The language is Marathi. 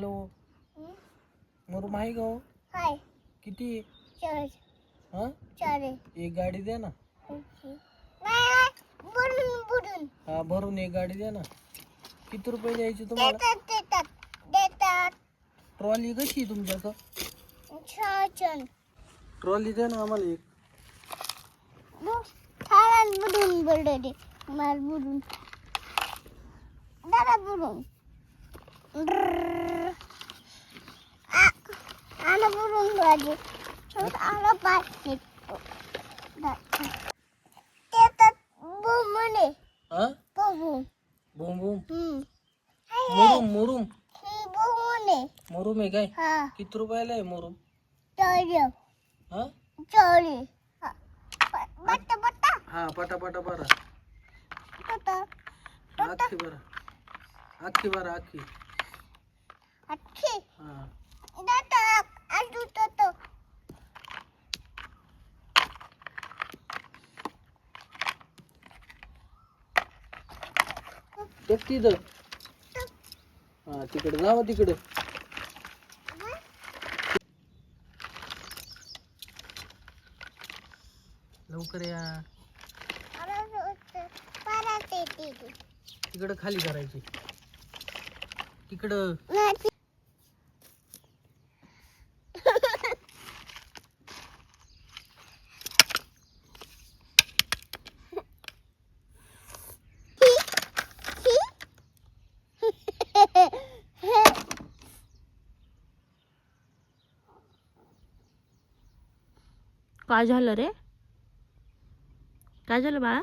हॅलो, मुरुम आहे का हो? हाय किती? चार हा, चार एक गाडी द्या ना. नाही बुडून बुडून हा, भरून एक गाडी द्या ना. किती रुपये द्यायचे तुम्हाला? देतात देतात ट्रॉली कशी आहे तुमच्याकडं? छान ट्रॉली द्या ना आम्हाला एक. थाळान बुडून बरडे माल बुडून दादा बुडून आला बुडून राजे आला पाय देतात बुमणे हा, बुम बूम बूम. बुमणे मुरुम मुरुम आहे काय? हा किती रुपयाला आहे मुरुम? चोरी हा चोरी बट्टा बट्टा हा, पटा पटा बरा. बट्टा अख्खी बरा, अख्खी बरा, अख्खी. अच्छी हा, दादा आजू तो टेक तिथं. हा, तिकडे जावा तिकडे. लवकर या. तिकडं खाली करायची. तिकडं. काय झालं रे? काय झालं बाळा?